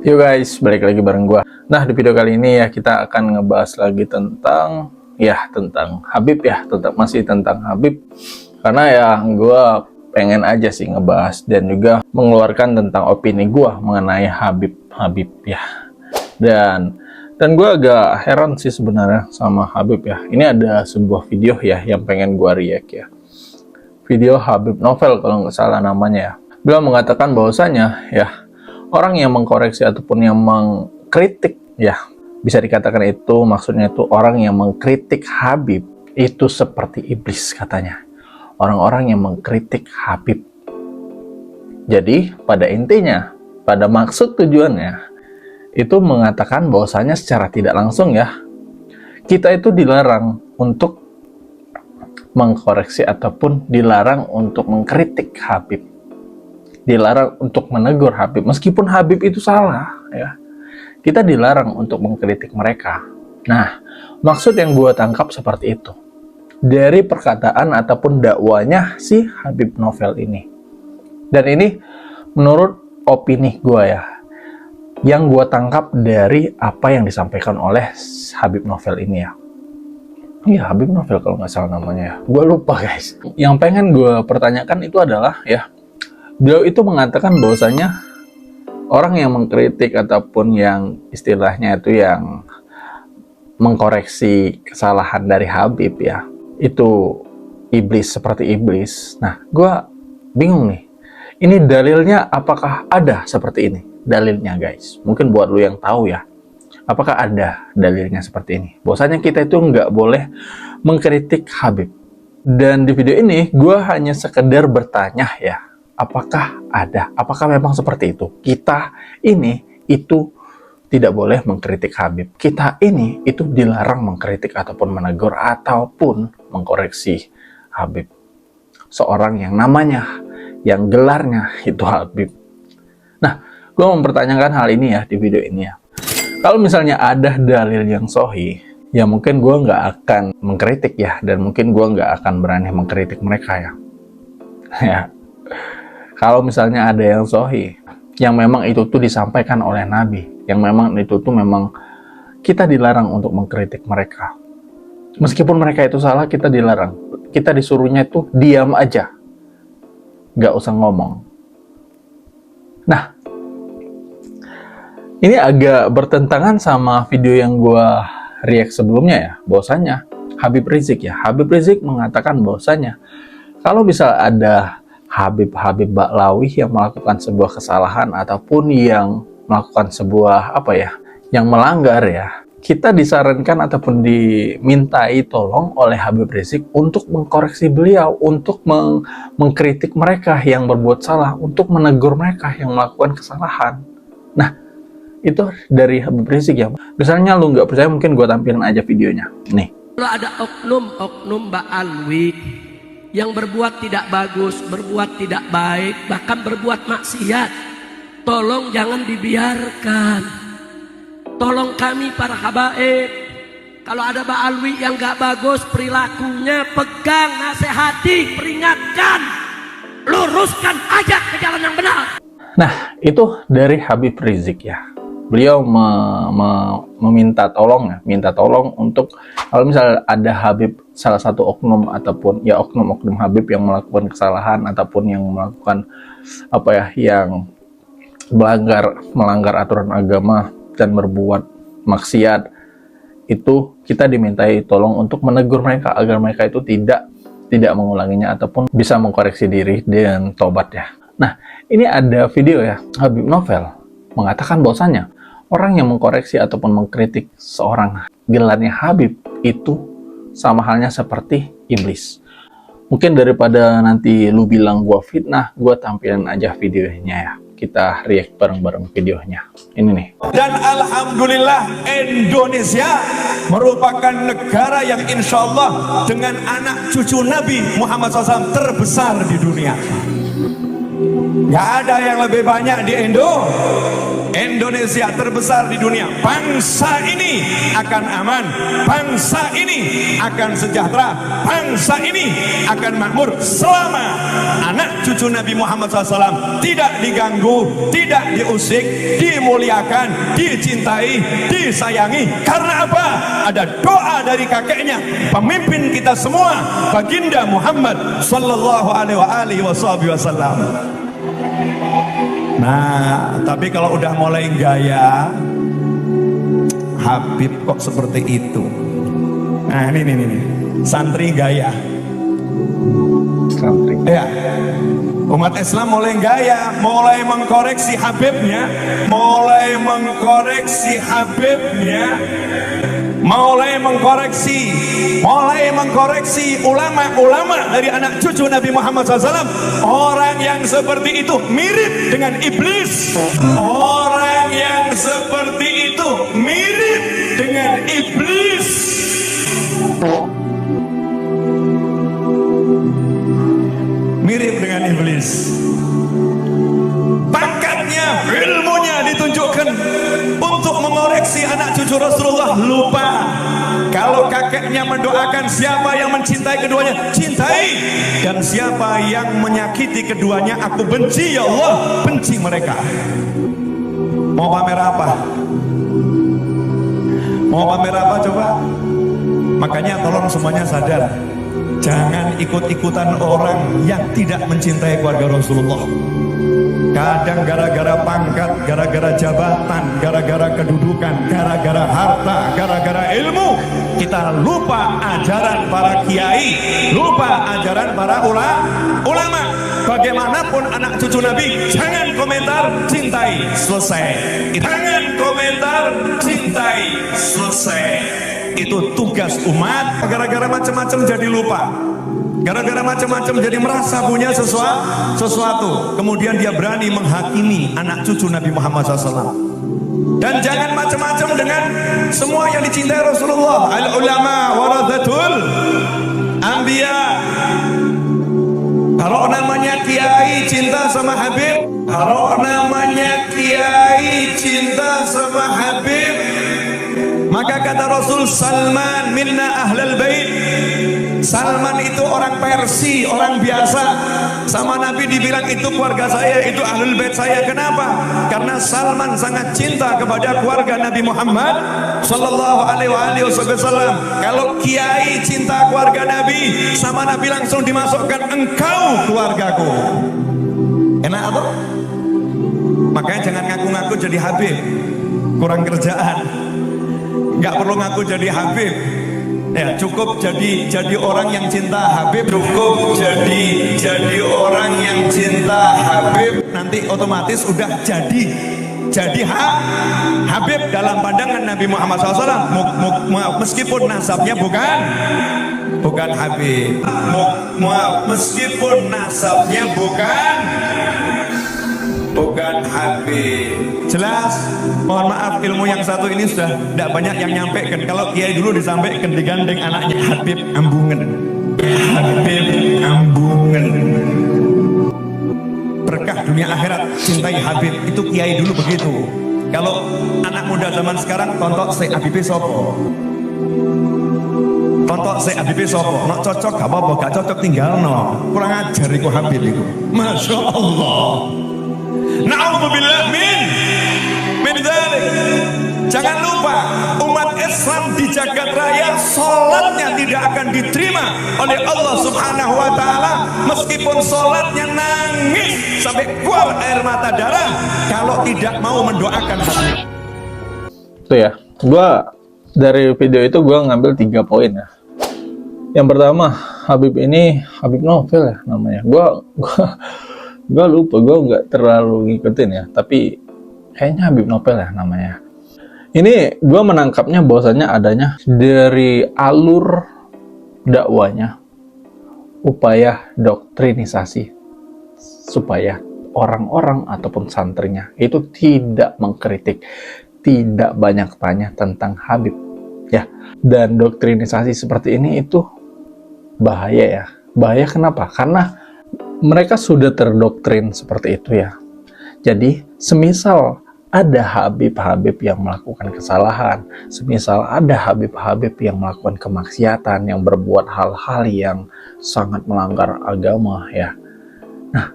Yo guys, balik lagi bareng gua. Nah, di video kali ini ya kita akan ngebahas lagi tentang Habib masih tentang Habib. Karena ya gua pengen aja sih ngebahas dan juga mengeluarkan tentang opini gua mengenai Habib ya. Dan gua agak heran sih sebenarnya sama Habib ya. Ini ada sebuah video ya yang pengen gua react ya. Video Habib Novel kalau nggak salah namanya ya. Beliau mengatakan bahwasanya ya orang yang mengkoreksi ataupun yang mengkritik ya, bisa dikatakan itu maksudnya itu orang yang mengkritik Habib itu seperti iblis katanya. Orang-orang yang mengkritik Habib. Jadi pada intinya, pada maksud tujuannya itu mengatakan bahwasanya secara tidak langsung ya, kita itu dilarang untuk mengkoreksi ataupun dilarang untuk mengkritik Habib. Dilarang untuk menegur Habib meskipun Habib itu salah ya, kita dilarang untuk mengkritik mereka. Nah, maksud yang gue tangkap seperti itu dari perkataan ataupun dakwanya si Habib Novel ini. Dan ini menurut opini gue ya, yang gue tangkap dari apa yang disampaikan oleh Habib Novel ini ya. Iya, Habib Novel kalau nggak salah namanya ya, gue lupa guys. Yang pengen gue pertanyakan itu adalah ya, beliau itu mengatakan bahwasanya orang yang mengkritik ataupun yang istilahnya itu yang mengkoreksi kesalahan dari Habib ya, itu iblis, seperti iblis. Nah, gue bingung nih, ini dalilnya apakah ada seperti ini? Dalilnya guys, mungkin buat lu yang tahu ya, apakah ada dalilnya seperti ini? Bahwasanya kita itu nggak boleh mengkritik Habib. Dan di video ini gue hanya sekedar bertanya ya, apakah ada? Apakah memang seperti itu? Kita ini itu tidak boleh mengkritik Habib. Kita ini itu dilarang mengkritik ataupun menegur ataupun mengkoreksi Habib. Seorang yang namanya, yang gelarnya itu Habib. Nah, gue mempertanyakan hal ini ya di video ini ya. Kalau misalnya ada dalil yang sahih, ya mungkin gue nggak akan mengkritik ya, dan mungkin gue nggak akan berani mengkritik mereka ya. Ya. Kalau misalnya ada yang sahih, yang memang itu tuh disampaikan oleh Nabi, yang memang itu tuh memang kita dilarang untuk mengkritik mereka. Meskipun mereka itu salah, kita dilarang. Kita disuruhnya itu diam aja, nggak usah ngomong. Nah, ini agak bertentangan sama video yang gua react sebelumnya ya, bahwasanya Habib Rizik mengatakan bahwasanya kalau bisa ada Habib Baklawi yang melakukan sebuah kesalahan ataupun yang melakukan sebuah yang melanggar ya, kita disarankan ataupun dimintai tolong oleh Habib Rizik untuk mengkoreksi beliau, untuk mengkritik mereka yang berbuat salah, untuk menegur mereka yang melakukan kesalahan. Nah, itu dari Habib Rizik ya. Misalnya lu nggak percaya, mungkin gue tampilin aja videonya nih. Kalau ada oknum Baklawi yang berbuat tidak bagus, berbuat tidak baik, bahkan berbuat maksiat, tolong jangan dibiarkan. Tolong kami para habaib, kalau ada Baklawi yang gak bagus perilakunya, pegang, nasihati, peringatkan, luruskan, ajak ke jalan yang benar. Nah, itu dari Habib Rizik ya. Beliau meminta tolong ya, minta tolong untuk kalau misalnya ada Habib, salah satu oknum ataupun ya oknum Habib yang melakukan kesalahan ataupun yang melakukan yang melanggar aturan agama dan berbuat maksiat, itu kita dimintai tolong untuk menegur mereka agar mereka itu tidak mengulanginya ataupun bisa mengkoreksi diri dan tobat ya. Nah, ini ada video ya, Habib Novel mengatakan bahwasanya orang yang mengkoreksi ataupun mengkritik seorang gelarnya Habib itu sama halnya seperti iblis. Mungkin daripada nanti lu bilang gua fitnah, gua tampilin aja videonya ya. Kita react bareng-bareng videonya. Ini nih. Dan alhamdulillah Indonesia merupakan negara yang insya Allah dengan anak cucu Nabi Muhammad SAW terbesar di dunia. Gak ada yang lebih banyak di Indo Indonesia terbesar di dunia, bangsa ini akan aman, bangsa ini akan sejahtera, bangsa ini akan makmur selama anak cucu Nabi Muhammad SAW tidak diganggu, tidak diusik, dimuliakan, dicintai, disayangi. Karena apa? Ada doa dari kakeknya, pemimpin kita semua, baginda Muhammad sallallahu alaihi wasallam. Nah, tapi kalau udah mulai gaya, Habib kok seperti itu. Nah, ini santri gaya. Santri. Ya, umat Islam mulai gaya, mulai mengkoreksi Habibnya, mulai mengkoreksi ulama-ulama dari anak cucu Nabi Muhammad SAW. Orang yang seperti itu mirip dengan iblis. Orang yang seperti itu mirip dengan iblis. Mirip dengan iblis. Pangkatnya, ilmunya ditunjukkan untuk mengoreksi anak cucu Rasulullah. Lupa kalau kakeknya mendoakan siapa yang mencintai keduanya, cintai, dan siapa yang menyakiti keduanya, aku benci, ya Allah, benci mereka. Mau pamer apa? Mau pamer apa coba? Makanya tolong semuanya sadar, jangan ikut-ikutan orang yang tidak mencintai keluarga Rasulullah. Kadang gara-gara pangkat, gara-gara jabatan, gara-gara kedudukan, gara-gara harta, gara-gara ilmu, kita lupa ajaran para kiai, lupa ajaran para ulama. Bagaimanapun anak cucu Nabi, jangan komentar, cintai, selesai. Jangan komentar, cintai, selesai. Itu tugas umat. Gara-gara macam-macam jadi lupa, gara-gara macam-macam jadi merasa punya sesuatu, kemudian dia berani menghakimi anak cucu Nabi Muhammad SAW. Dan jangan macam-macam dengan semua yang dicintai Rasulullah. Al ulama warathatul anbiya. Kalau namanya kiai cinta sama Habib, kalau namanya kiai cinta sama Habib, maka kata Rasul, Salman minna ahlal bait. Salman itu orang Persia, orang biasa. Sama Nabi dibilang itu keluarga saya, itu ahlul bait saya. Kenapa? Karena Salman sangat cinta kepada keluarga Nabi Muhammad sallallahu alaihi wasallam. Kalau kiai cinta keluarga Nabi, sama Nabi langsung dimasukkan, engkau keluargaku. Enak atau? Makanya jangan ngaku-ngaku jadi Habib, kurang kerjaan. Nggak perlu ngaku jadi Habib. Ya, cukup jadi orang yang cinta Habib. Cukup jadi orang yang cinta Habib, nanti otomatis udah jadi Habib dalam pandangan Nabi Muhammad SAW. Meskipun nasabnya bukan Habib, meskipun nasabnya bukan Habib. Jelas? Mohon maaf, ilmu yang satu ini sudah tidak banyak yang nyampaikan. Kalau kiai dulu disampaikan, digandeng anaknya Habib Ambungen. Habib Ambungen. Berkah dunia akhirat, cintai Habib. Itu kiai dulu begitu. Kalau anak muda zaman sekarang, tonton si Habib Sopo. Tonton si Habib Sopo. Nak cocok gak apa-apa, gak cocok tinggal no. Kurang ajar iku Habib iku. Masya Allah. Na'udzubillah min dzalik. Jangan lupa, umat Islam di jagat raya salatnya tidak akan diterima oleh Allah Subhanahu wa taala meskipun salatnya nangis sampai keluar air mata darah kalau tidak mau mendoakan Habib. Itu ya. Dari video itu gua ngambil 3 poin ya. Yang pertama, Habib ini Habib Novel ya namanya. Gue lupa, gue nggak terlalu ngikutin ya, tapi kayaknya Habib Novel ya namanya. Ini gue menangkapnya bahwasannya adanya dari alur dakwanya upaya doktrinisasi supaya orang-orang ataupun santrinya itu tidak mengkritik, tidak banyak tanya tentang Habib ya. Dan doktrinisasi seperti ini itu bahaya ya. Bahaya kenapa? Karena mereka sudah terdoktrin seperti itu ya. Jadi semisal ada Habib-Habib yang melakukan kesalahan, semisal ada Habib-Habib yang melakukan kemaksiatan, yang berbuat hal-hal yang sangat melanggar agama ya. Nah,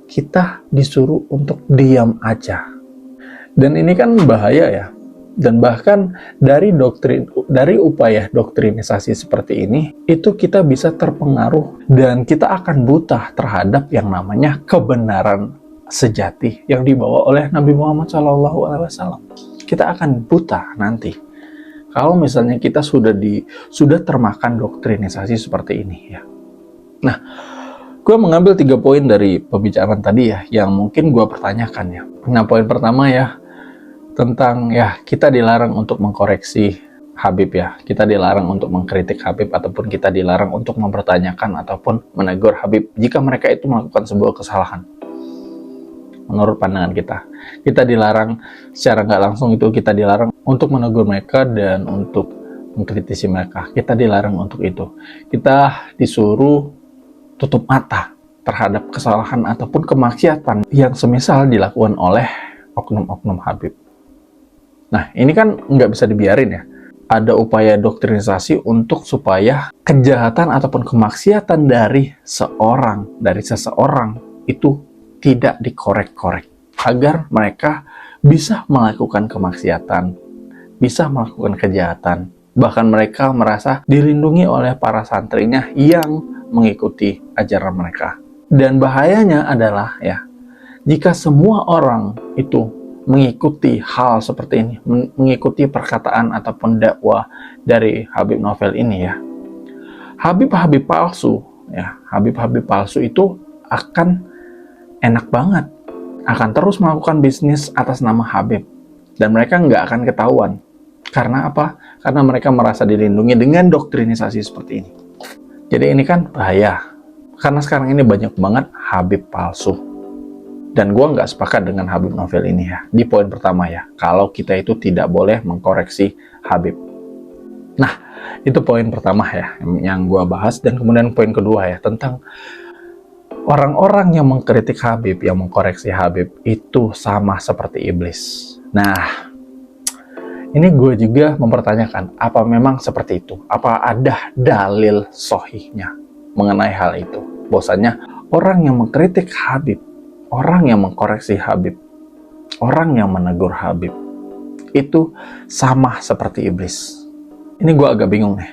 kita disuruh untuk diam aja. Dan ini kan bahaya ya. Dan bahkan dari upaya doktrinisasi seperti ini, itu kita bisa terpengaruh dan kita akan buta terhadap yang namanya kebenaran sejati yang dibawa oleh Nabi Muhammad SAW. Kita akan buta nanti kalau misalnya kita sudah termakan doktrinisasi seperti ini ya. Nah, gue mengambil 3 poin dari pembicaraan tadi ya, yang mungkin gue pertanyakan ya. Nah, poin pertama ya, tentang ya kita dilarang untuk mengkoreksi Habib ya, kita dilarang untuk mengkritik Habib ataupun kita dilarang untuk mempertanyakan ataupun menegur Habib jika mereka itu melakukan sebuah kesalahan. Menurut pandangan kita dilarang secara nggak langsung, itu kita dilarang untuk menegur mereka dan untuk mengkritisi mereka. Kita dilarang untuk itu. Kita disuruh tutup mata terhadap kesalahan ataupun kemaksiatan yang semisal dilakukan oleh oknum-oknum Habib. Nah, ini kan nggak bisa dibiarin ya. Ada upaya doktrinisasi untuk supaya kejahatan ataupun kemaksiatan dari seseorang itu tidak dikorek-korek. Agar mereka bisa melakukan kemaksiatan, bisa melakukan kejahatan. Bahkan mereka merasa dilindungi oleh para santrinya yang mengikuti ajaran mereka. Dan bahayanya adalah ya, jika semua orang itu mengikuti hal seperti ini, mengikuti perkataan ataupun dakwah dari Habib Novel ini ya, Habib-Habib palsu ya, Habib-Habib palsu itu akan enak banget, akan terus melakukan bisnis atas nama Habib, dan mereka nggak akan ketahuan. Karena apa? Karena mereka merasa dilindungi dengan doktrinisasi seperti ini. Jadi ini kan bahaya, karena sekarang ini banyak banget Habib palsu. Dan gue nggak sepakat dengan Habib Novel ini ya. Di poin pertama ya, kalau kita itu tidak boleh mengkoreksi Habib. Nah, itu poin pertama ya, yang gue bahas. Dan kemudian poin kedua ya, tentang orang-orang yang mengkritik Habib, yang mengkoreksi Habib, itu sama seperti iblis. Nah, ini gue juga mempertanyakan, apa memang seperti itu? Apa ada dalil sahihnya mengenai hal itu? Bahwasanya orang yang mengkritik Habib, orang yang mengkoreksi Habib, orang yang menegur Habib, itu sama seperti iblis. Ini gue agak bingung nih.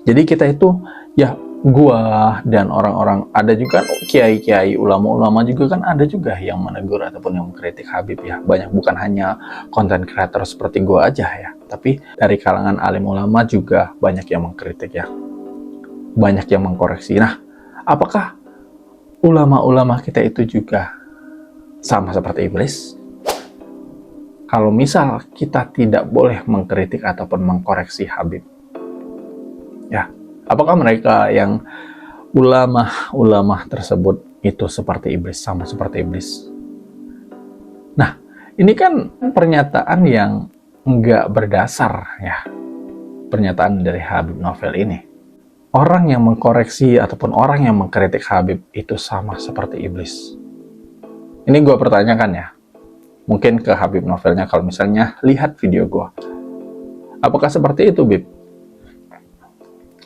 Jadi kita itu, ya gue dan orang-orang, ada juga kiai-kiai, ulama-ulama juga kan ada juga yang menegur ataupun yang mengkritik Habib ya. Banyak, bukan hanya konten kreator seperti gue aja ya. Tapi dari kalangan alim ulama juga banyak yang mengkritik ya. Banyak yang mengkoreksi. Nah, apakah ulama-ulama kita itu juga sama seperti iblis? Kalau misal kita tidak boleh mengkritik ataupun mengkoreksi Habib, ya, apakah mereka yang ulama-ulama tersebut itu seperti iblis, sama seperti iblis? Nah, ini kan pernyataan yang nggak berdasar ya, pernyataan dari Habib Novel ini. Orang yang mengkoreksi ataupun orang yang mengkritik Habib itu sama seperti iblis. Ini gue pertanyakan ya, mungkin ke Habib Novelnya kalau misalnya lihat video gue. Apakah seperti itu, Bib?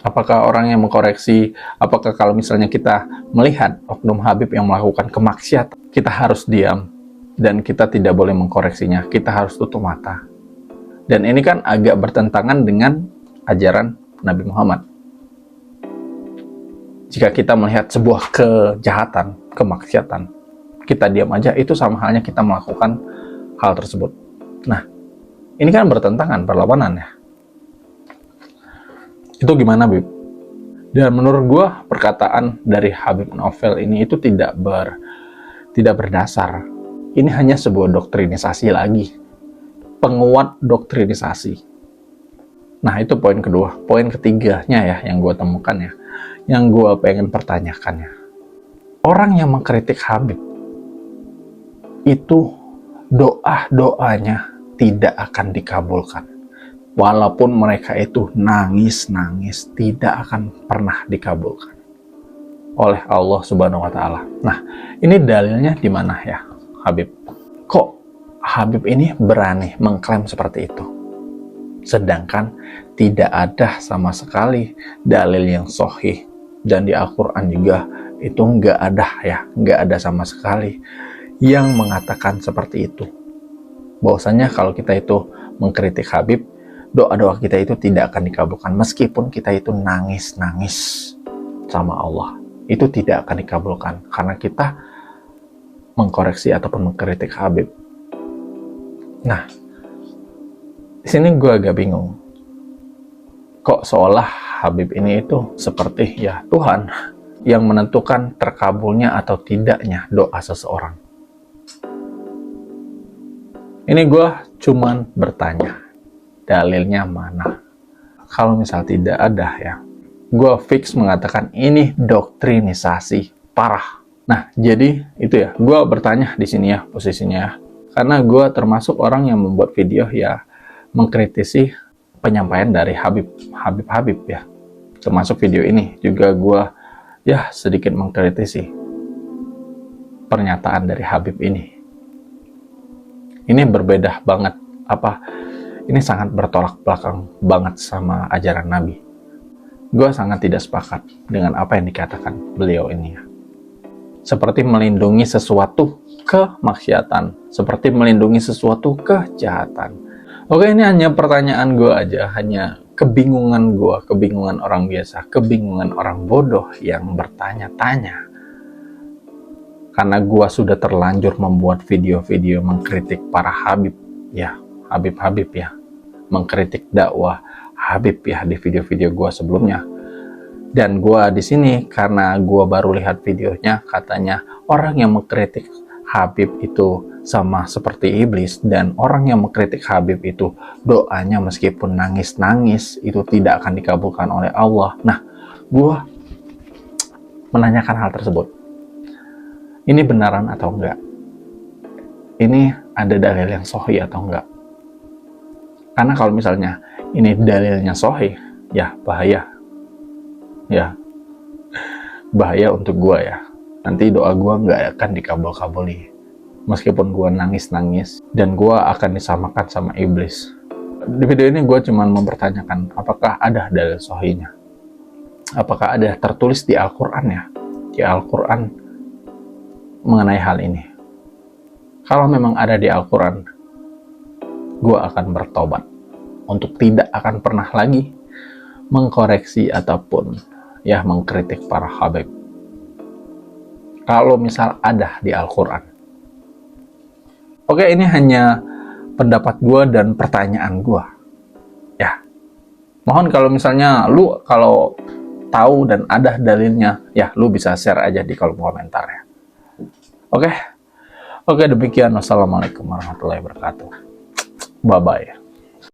Apakah orang yang mengkoreksi, apakah kalau misalnya kita melihat oknum Habib yang melakukan kemaksiatan, kita harus diam dan kita tidak boleh mengkoreksinya, kita harus tutup mata? Dan ini kan agak bertentangan dengan ajaran Nabi Muhammad. Jika kita melihat sebuah kejahatan, kemaksiatan, kita diam aja, itu sama halnya kita melakukan hal tersebut. Nah, ini kan bertentangan, berlawanan ya. Itu gimana, Bib? Dan menurut gue, perkataan dari Habib Novel ini itu tidak berdasar. Ini hanya sebuah doktrinisasi lagi. Penguat doktrinisasi. Nah, itu poin kedua. Poin ketiganya ya, yang gue temukan ya, yang gue pengen pertanyakan ya. Orang yang mengkritik Habib, itu doa-doanya tidak akan dikabulkan. Walaupun mereka itu nangis-nangis, tidak akan pernah dikabulkan oleh Allah Subhanahu wa Ta'ala. Nah, ini dalilnya di mana ya, Habib? Kok Habib ini berani mengklaim seperti itu. Sedangkan tidak ada sama sekali dalil yang sahih, dan di Al-Quran juga itu nggak ada sama sekali yang mengatakan seperti itu. Bahwasanya kalau kita itu mengkritik Habib, doa-doa kita itu tidak akan dikabulkan, meskipun kita itu nangis-nangis sama Allah, itu tidak akan dikabulkan karena kita mengkoreksi ataupun mengkritik Habib. Nah, di sini gue agak bingung. Kok seolah Habib ini itu seperti ya Tuhan yang menentukan terkabulnya atau tidaknya doa seseorang. Ini gue cuman bertanya, dalilnya mana? Kalau misal tidak ada ya, gue fix mengatakan ini doktrinisasi parah. Nah, jadi itu ya, gue bertanya di sini ya posisinya ya. Karena gue termasuk orang yang membuat video ya mengkritisi penyampaian dari Habib ya. Termasuk video ini juga gue ya sedikit mengkritisi pernyataan dari Habib ini. Ini berbeda banget, ini sangat bertolak belakang banget sama ajaran Nabi. Gue sangat tidak sepakat dengan apa yang dikatakan beliau ini ya. Seperti melindungi sesuatu kemaksiatan, seperti melindungi sesuatu kejahatan. Oke, ini hanya pertanyaan gue aja, hanya kebingungan gue, kebingungan orang biasa, kebingungan orang bodoh yang bertanya-tanya. Karena gue sudah terlanjur membuat video-video mengkritik para Habib ya, Habib ya, mengkritik dakwah Habib ya di video-video gue sebelumnya. Dan gue di sini karena gue baru lihat videonya, katanya orang yang mengkritik Habib itu sama seperti iblis, dan orang yang mengkritik Habib itu doanya meskipun nangis-nangis itu tidak akan dikabulkan oleh Allah. Nah, gue menanyakan hal tersebut. Ini benaran atau enggak? Ini ada dalil yang sahih atau enggak? Karena kalau misalnya ini dalilnya sahih, ya bahaya. Ya, bahaya untuk gua ya. Nanti doa gua nggak akan dikabul-kabuli. Meskipun gua nangis-nangis, dan gua akan disamakan sama iblis. Di video ini gua cuma mempertanyakan, apakah ada dalil sahihnya? Apakah ada tertulis di Al-Quran ya? Di Al-Quran mengenai hal ini. Kalau memang ada di Al-Quran, gua akan bertobat untuk tidak akan pernah lagi mengkoreksi ataupun ya mengkritik para Habib. Kalau misal ada di Al-Quran. Oke, ini hanya pendapat gue dan pertanyaan gue. Ya, mohon kalau misalnya lu kalau tahu dan ada dalilnya, ya lu bisa share aja di kolom komentar ya. Oke, demikian. Wassalamualaikum warahmatullahi wabarakatuh. Bye-bye.